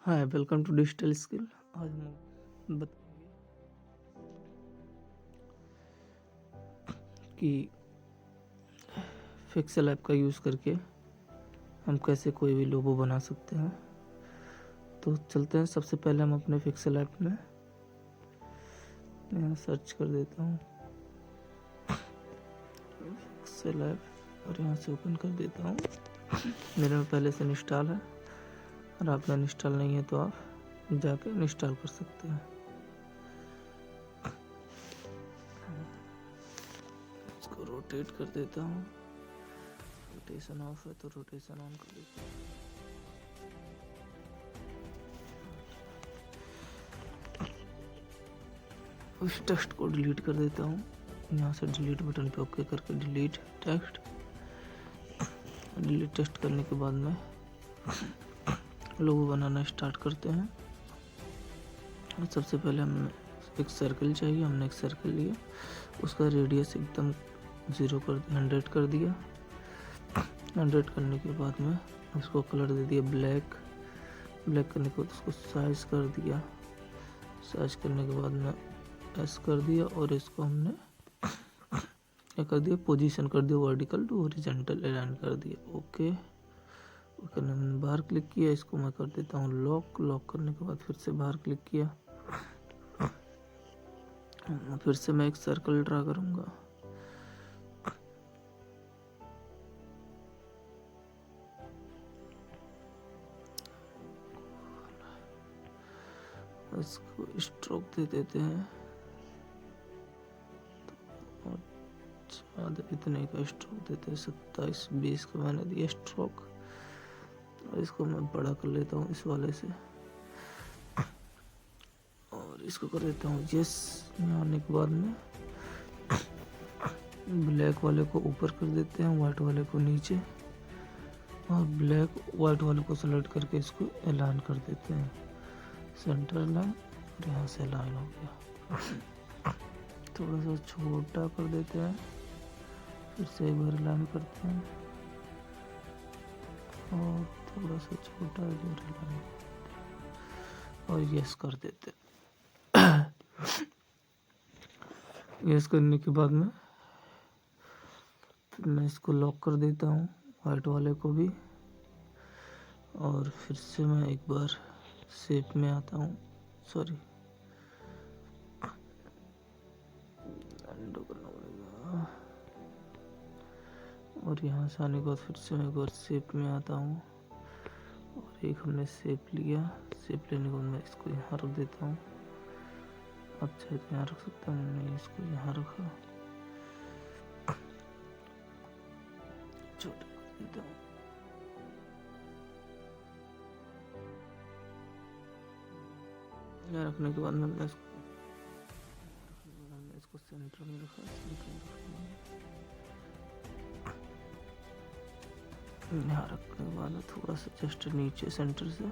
Hi, welcome to digital skill. आज हम बताएंगे कि पिक्सेल ऐप का यूज़ करके हम कैसे कोई भी लोगो बना सकते हैं। तो चलते हैं। सबसे पहले हम अपने पिक्सेल ऐप में यहाँ सर्च कर देता हूँ पिक्सेल ऐप और यहाँ से ओपन कर देता हूँ। मेरे में पहले से इंस्टॉल है और आप में इंस्टॉल नहीं है तो आप जाके इंस्टॉल कर सकते हैं। इसको रोटेट कर देता हूँ। रोटेशन ऑफ है तो रोटेशन ऑन कर देता हूँ। उस टेक्स्ट को डिलीट कर देता हूँ। यहाँ से डिलीट बटन पे ओके करके डिलीट टेक्स्ट। डिलीट टेक्स्ट करने के बाद में लोगो बनाना स्टार्ट करते हैं। सबसे पहले हमें एक सर्कल चाहिए। हमने एक सर्कल लिया, उसका रेडियस एकदम 100 कर दिया। 100 करने के बाद में उसको कलर दे दिया ब्लैक। ब्लैक करने के बाद उसको साइज कर दिया। साइज करने के बाद में एस कर दिया और इसको हमने क्या कर दिया, पोजीशन कर दिया वर्टिकल टू हॉरिजॉन्टल अलाइन कर दिया। ओके करने मैंने बाहर क्लिक किया। इसको मैं कर देता हूँ लॉक। लॉक करने के बाद फिर से बाहर क्लिक किया। फिर से मैं एक सर्कल ड्रा करूँगा। इसको स्ट्रोक दे देते हैं और ज़्यादा इतने का स्ट्रोक देते हैं। 27-20 का मैंने दिया स्ट्रोक। और इसको मैं बड़ा कर लेता हूँ इस वाले से और इसको कर देता हूँ यस। आने के बाद में ब्लैक वाले को ऊपर कर देते हैं, वाइट वाले को नीचे और ब्लैक वाइट वाले को सेलेक्ट करके इसको अलाइन कर देते हैं सेंटर लाइन। और यहाँ से लाइन हो गया। थोड़ा सा छोटा कर देते हैं, फिर से एक बार लाइन करते हैं और थोड़ा सा छोटा लाइन और यस कर देते हैं। यस करने के बाद में फिर मैं इसको लॉक कर देता हूँ वाइट वाले को भी। और फिर से मैं एक बार शेप में आता हूँ, सॉरी अंडू करना पड़ेगा। और यहाँ से आने के बाद फिर से मैं एक बार शेप में आता हूँ और एक हमने शेप लिया। शेप लेने के बाद मैं इसको यहाँ रख देता हूँ। अच्छा तो यहाँ रख सकता हूँ, नहीं इसको यहाँ रखा, छोटा कर देता हूँ। यहाँ रखने के बाद मैंने इसको सेंटर में रखा। यहाँ रखने के बाद थोड़ा सा जस्ट नीचे सेंटर से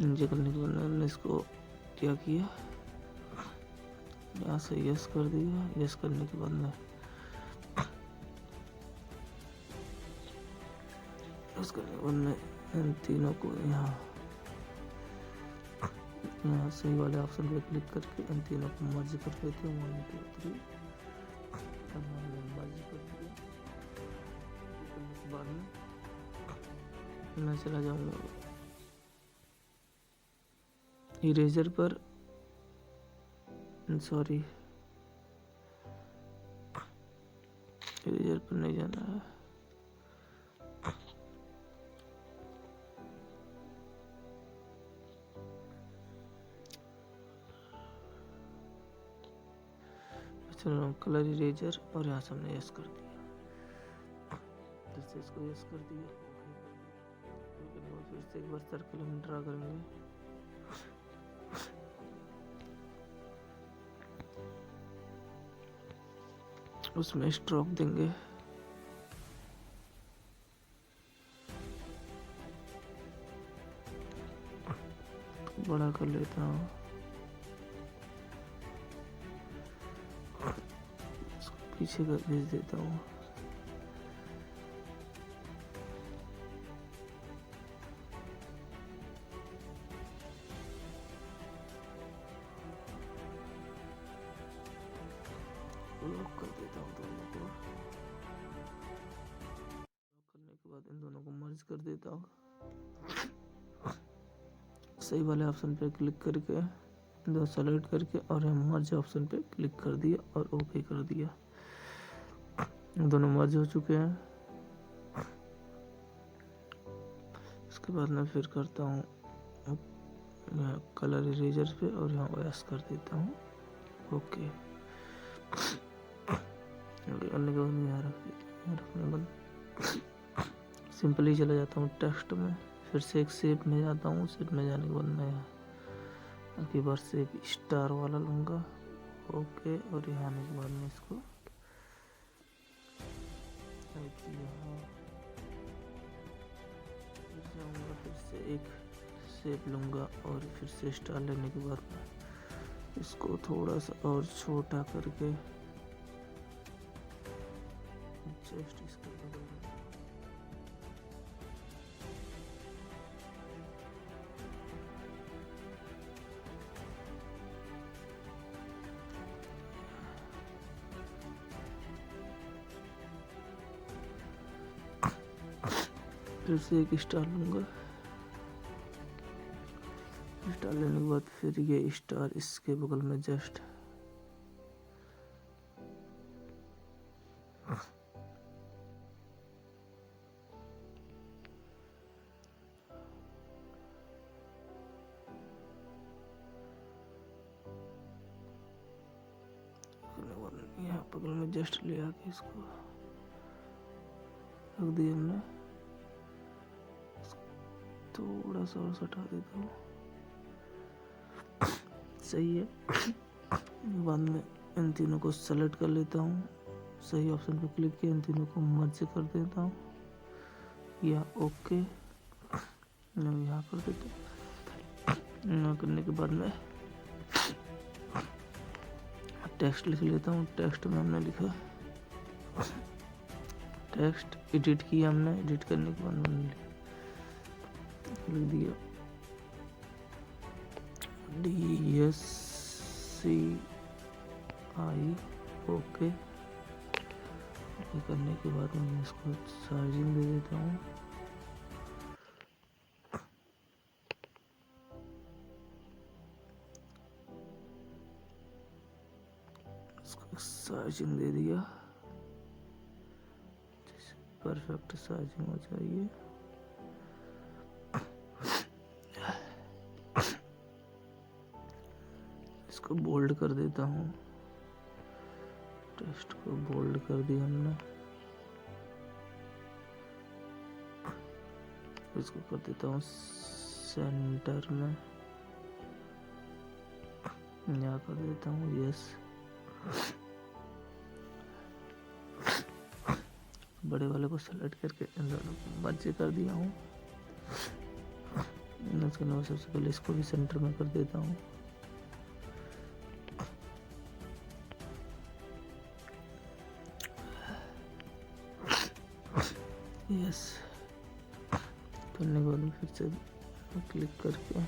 नीचे करने के बाद मैंने इसको क्या किया, यहाँ से यस कर दिया। यस करने के बाद में यस करने के बाद में इन तीनों को यहाँ सही वाले ऑप्शन पे क्लिक करके इन तीनों को मर्ज कर देते हैं। 1 2 3 मर्ज कर दिया। करने के बाद में मैं चला जाऊँगा इरेजर पर, सॉरी इरेजर पर नहीं जाना है। चलो कलर इरेजर और यहाँ से हमने यस कर दिया। फिर से इसको यस कर दिया। फिर से एक बार सर्कल हम ड्रा करेंगे। उसमें स्ट्रोक देंगे। बड़ा कर लेता हूँ, पीछे का भेज देता हूँ। लॉक कर देता हूँ दोनों को। लॉक करने के बाद इन दोनों को मर्ज कर देता हूँ। सही वाले ऑप्शन पे क्लिक करके दो सेलेक्ट करके और मर्ज ऑप्शन पे क्लिक कर दिया और ओके कर दिया। दोनों मर्ज हो चुके हैं। इसके बाद मैं फिर करता हूँ कलर इरेजर पे और यहाँ ओएस कर देता हूँ ओके। करने के बाद यहाँ रख देता हूँ। रखने के बाद सिंपली चला जाता हूँ टेक्स्ट में, फिर से एक शेप में जाता हूँ। शेप में जाने के बाद मैं की बार शेप स्टार वाला लूँगा ओके। और यहाँ आने के बाद मैं इसको यहाँ जाऊँगा, फिर से एक शेप लूँगा और फिर से स्टार लेने के बाद मैं इसको थोड़ा सा और छोटा करके जस्ट इसके बगल में फिर से एक स्टार लूँगा। स्टार लेने के बाद फिर ये स्टार इसके बगल में जस्ट यहाँ बगल में जस्ट ले आके इसको रख दिया हमने। थोड़ा सा और हटा देता हूँ सही है। बाद में इन तीनों को सेलेक्ट कर लेता हूँ। सही ऑप्शन पे क्लिक किया, इन तीनों को मर्ज कर देता हूँ या ओके यहाँ कर देता हूँ। यहाँ करने के बाद मैं टेक्स्ट लिख लेता हूँ। टेक्स्ट में हमने लिखा टेक्स्ट एडिट किया हमने। एडिट करने के बाद मैंने लिख दिया DSCI ओके। ओके करने के बाद मैं इसको साइजिंग दे देता हूँ। इसको साइजिंग दे दिया, परफेक्ट साइजिंग हो जाइए। इसको बोल्ड कर देता हूँ। टेक्स्ट को बोल्ड कर दिया हमने। इसको कर देता हूँ सेंटर में, यहाँ कर देता हूँ यस। बड़े वाले को सेलेक्ट करके इन दोनों को मर्ज कर दिया हूँ। उसके बाद सबसे पहले इसको भी सेंटर में कर देता हूँ। यस करने के बाद फिर से क्लिक करके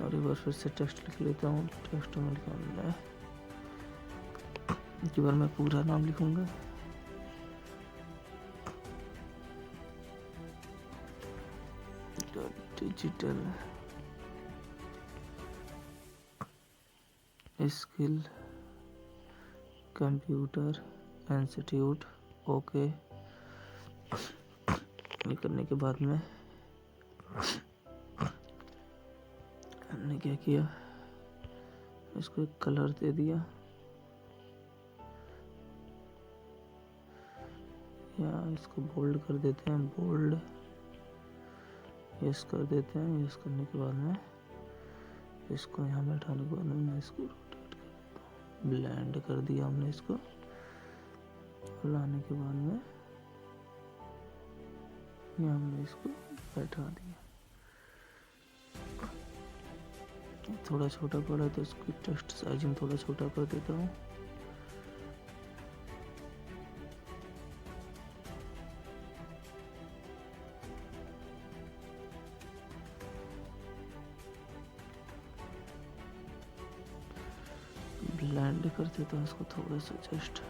और एक बार फिर से टेक्स्ट लिख लेता हूँ। टेक्स्ट में लिखा है, एक बार मैं पूरा नाम लिखूंगा। Digital skill computer institute okay. ये करने के बाद में हमने क्या किया, इसको एक कलर दे दिया या इसको बोल्ड कर देते हैं। बोल्ड यस कर देते हैं। यस करने के बाद में इसको यहाँ बैठाने के बाद में मैं इसको रोटेट कर देता हूँ। ब्लेंड कर दिया हमने इसको। लाने के बाद में यहाँ हमने इसको बैठा दिया। थोड़ा छोटा पड़ा तो इसकी टेक्स्ट साइजिंग थोड़ा छोटा कर देता हूँ। ब्लेंड ब्लेंड कर देता हूँ इसको थोड़ा सा जस्ट।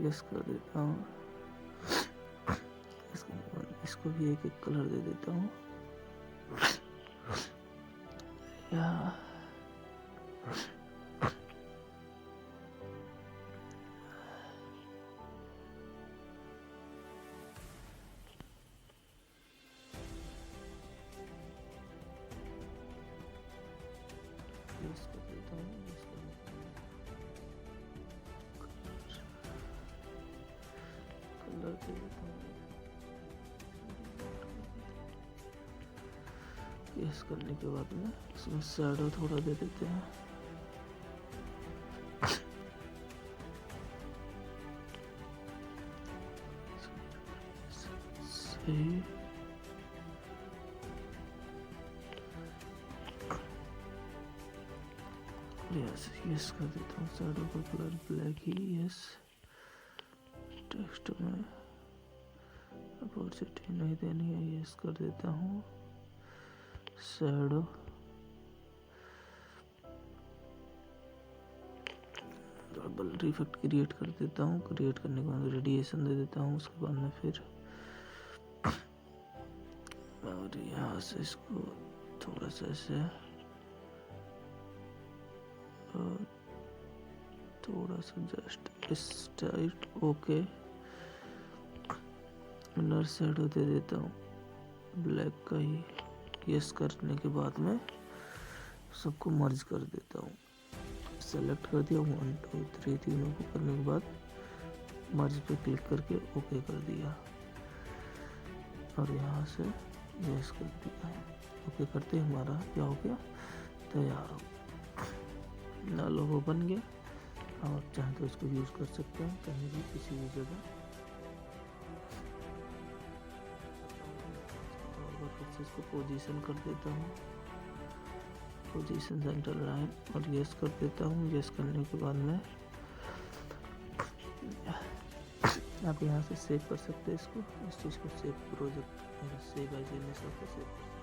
यस कर देता हूँ। इसको भी एक एक कलर दे देता हूँ। या यस कर देता हूँ। यस कर देता हूँ। कलर दे देता हूँ। यस करने के बाद में इसमें शैडो थोड़ा दे देते हैं। सही। यस यस कर देता हूँ। शैडो का कलर ब्लैक ही। यस। टेक्स्ट में अपोजिटी नहीं देनी है। यस कर देता हूँ। शैडो डबल इफेक्ट क्रिएट कर देता हूँ। क्रिएट करने के बाद रेडिएशन दे देता हूँ। उसके बाद में फिर और यहाँ से इसको थोड़ा सा ऐसे और थोड़ा सा जस्ट इस टाइप। ओके। इनर शैडो दे देता हूँ ब्लैक का ही। यस करने के बाद में सबको मर्ज कर देता हूँ। सेलेक्ट कर दिया 1 2 3 तीनों को करने के बाद मर्ज पे क्लिक करके ओके कर दिया और यहाँ से यस कर दिया। ओके करते हमारा क्या हो गया, तैयार हो गया। लोगो बन गया। और चाहे तो इसको यूज़ कर सकते हैं कहीं भी किसी भी जगह। फिर से इसको पोजीशन कर देता हूँ। पोजीशन सेंटर लाइन और यस कर देता हूँ। यस करने के बाद में आप यहाँ से सेव कर सकते हैं इसको। इस चीज़ को save project save as image को सेव कर सकते हैं।